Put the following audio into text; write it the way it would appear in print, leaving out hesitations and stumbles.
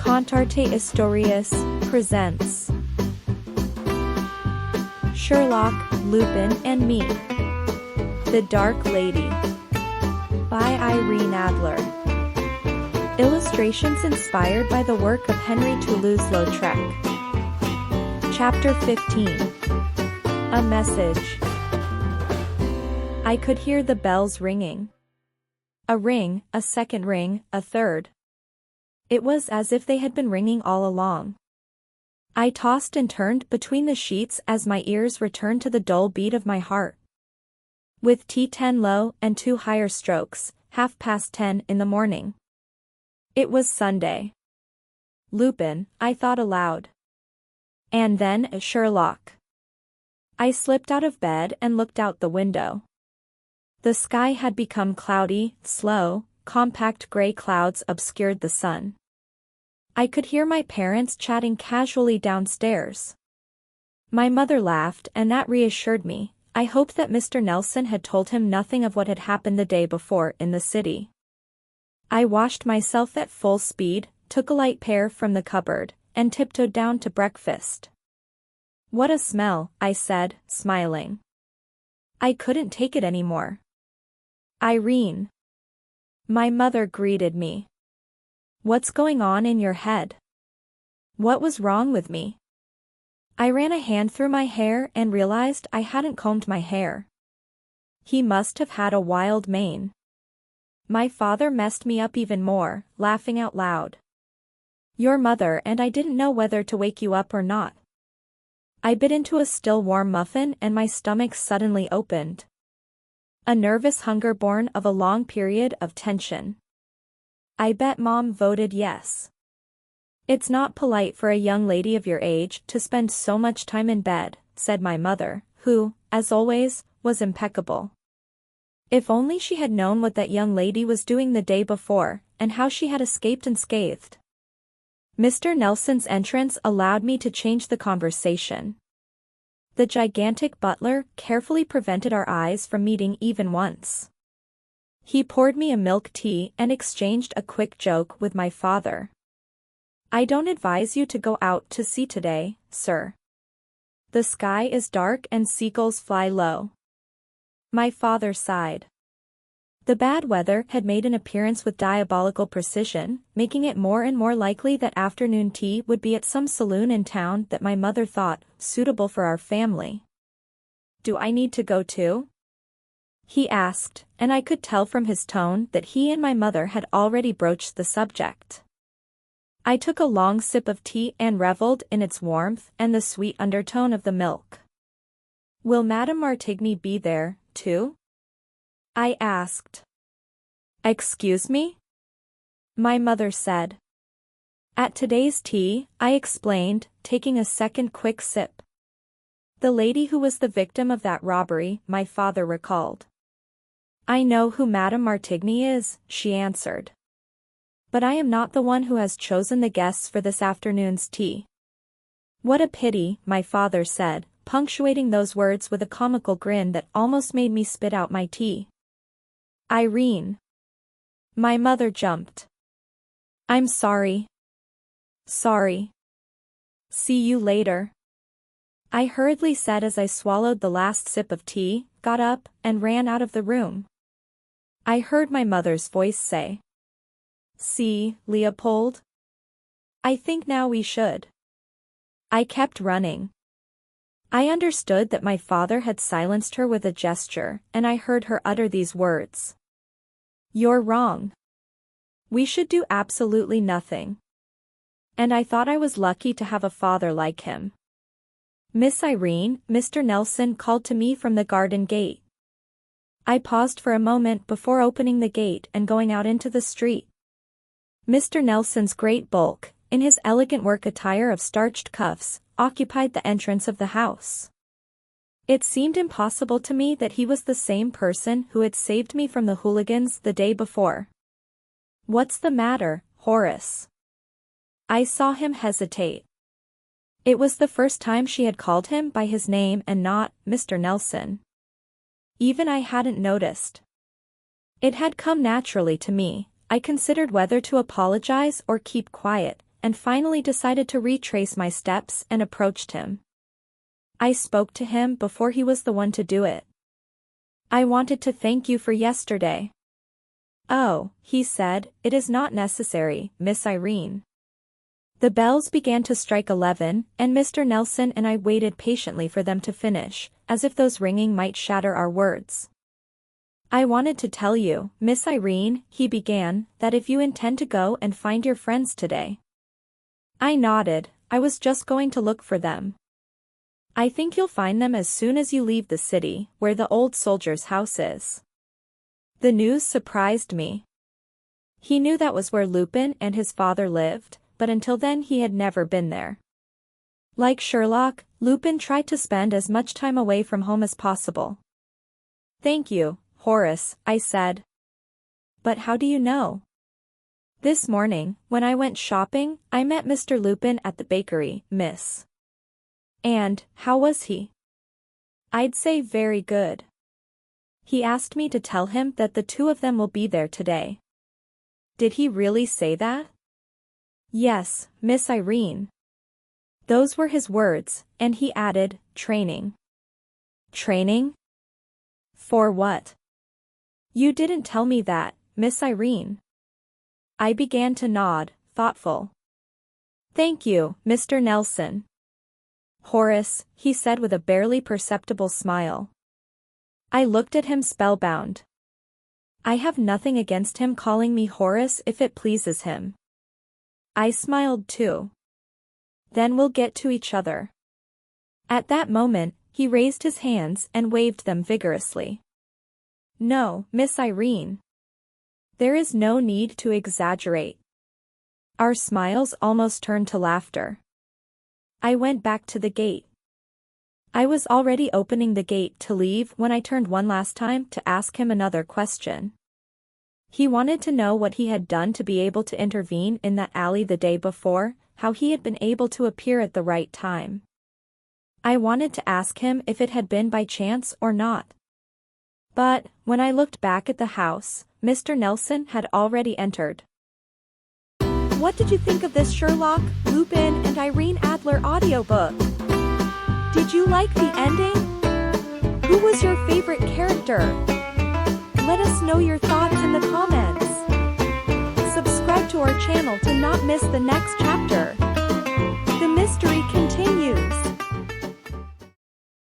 Contarte Historias presents Sherlock, Lupin and Me. The Dark Lady by Irene Adler. Illustrations inspired by the work of Henri Toulouse-Lautrec. Chapter 15. A Message. I could hear the bells ringing. A ring, a second ring, a third. It was as if they had been ringing all along. I tossed and turned between the sheets as my ears returned to the dull beat of my heart. With T10 low and 2 higher strokes, 10:30 in the morning. It was Sunday. Lupin, I thought aloud. And then Sherlock. I slipped out of bed and looked out the window. The sky had become cloudy, slow, compact gray clouds obscured the sun. I could hear my parents chatting casually downstairs. My mother laughed and that reassured me. I hoped that Mr. Nelson had told him nothing of what had happened the day before in the city. I washed myself at full speed, took a light pear from the cupboard, and tiptoed down to breakfast. "What a smell," I said, smiling. I couldn't take it anymore. "Irene." My mother greeted me. "What's going on in your head? What was wrong with me?" I ran a hand through my hair and realized I hadn't combed my hair. He must have had a wild mane. My father messed me up even more, laughing out loud. "Your mother and I didn't know whether to wake you up or not." I bit into a still warm muffin and my stomach suddenly opened. A nervous hunger born of a long period of tension. "I bet Mom voted yes." "It's not polite for a young lady of your age to spend so much time in bed," said my mother, who, as always, was impeccable. If only she had known what that young lady was doing the day before, and how she had escaped unscathed. Mr. Nelson's entrance allowed me to change the conversation. The gigantic butler carefully prevented our eyes from meeting even once. He poured me a milk tea and exchanged a quick joke with my father. "I don't advise you to go out to sea today, sir. The sky is dark and seagulls fly low." My father sighed. The bad weather had made an appearance with diabolical precision, making it more and more likely that afternoon tea would be at some saloon in town that my mother thought suitable for our family. "Do I need to go too?" he asked, and I could tell from his tone that he and my mother had already broached the subject. I took a long sip of tea and reveled in its warmth and the sweet undertone of the milk. "Will Madame Martigny be there, too?" I asked. "Excuse me?" my mother said. "At today's tea," I explained, taking a second quick sip. "The lady who was the victim of that robbery," my father recalled. "I know who Madame Martigny is," she answered. "But I am not the one who has chosen the guests for this afternoon's tea." "What a pity," my father said, punctuating those words with a comical grin that almost made me spit out my tea. "Irene." My mother jumped. "I'm sorry." "Sorry. See you later," I hurriedly said as I swallowed the last sip of tea, got up, and ran out of the room. I heard my mother's voice say, "See, Leopold? I think now we should." I kept running. I understood that my father had silenced her with a gesture, and I heard her utter these words. "You're wrong. We should do absolutely nothing." And I thought I was lucky to have a father like him. "Miss Irene," Mr. Nelson called to me from the garden gate. I paused for a moment before opening the gate and going out into the street. Mr. Nelson's great bulk, in his elegant work attire of starched cuffs, occupied the entrance of the house. It seemed impossible to me that he was the same person who had saved me from the hooligans the day before. "What's the matter, Horace?" I saw him hesitate. It was the first time she had called him by his name and not Mr. Nelson. Even I hadn't noticed. It had come naturally to me. I considered whether to apologize or keep quiet, and finally decided to retrace my steps and approached him. I spoke to him before he was the one to do it. "I wanted to thank you for yesterday." "Oh," he said, "it is not necessary, Miss Irene." The bells began to strike 11, and Mr. Nelson and I waited patiently for them to finish, as if those ringing might shatter our words. "I wanted to tell you, Miss Irene," he began, "that if you intend to go and find your friends today." I nodded. "I was just going to look for them." "I think you'll find them as soon as you leave the city, where the old soldier's house is." The news surprised me. He knew that was where Lupin and his father lived, but until then he had never been there. Like Sherlock, Lupin tried to spend as much time away from home as possible. "Thank you, Horace," I said. "But how do you know?" "This morning, when I went shopping, I met Mr. Lupin at the bakery, miss." "And, how was he?" "I'd say very good. He asked me to tell him that the two of them will be there today." "Did he really say that?" "Yes, Miss Irene. Those were his words, and he added, training." "Training? For what?" "You didn't tell me that, Miss Irene." I began to nod, thoughtful. "Thank you, Mr. Nelson." "Horace," he said with a barely perceptible smile. I looked at him spellbound. "I have nothing against him calling me Horace if it pleases him." I smiled too. "Then we'll get to each other." At that moment, he raised his hands and waved them vigorously. "No, Miss Irene. There is no need to exaggerate." Our smiles almost turned to laughter. I went back to the gate. I was already opening the gate to leave when I turned one last time to ask him another question. He wanted to know what he had done to be able to intervene in that alley the day before, how he had been able to appear at the right time. I wanted to ask him if it had been by chance or not. But, when I looked back at the house, Mr. Nelson had already entered. What did you think of this Sherlock, Lupin and Irene Adler audiobook? Did you like the ending? Who was your favorite character? Let us know your thoughts in the comments. Subscribe to our channel to not miss the next chapter. The mystery continues.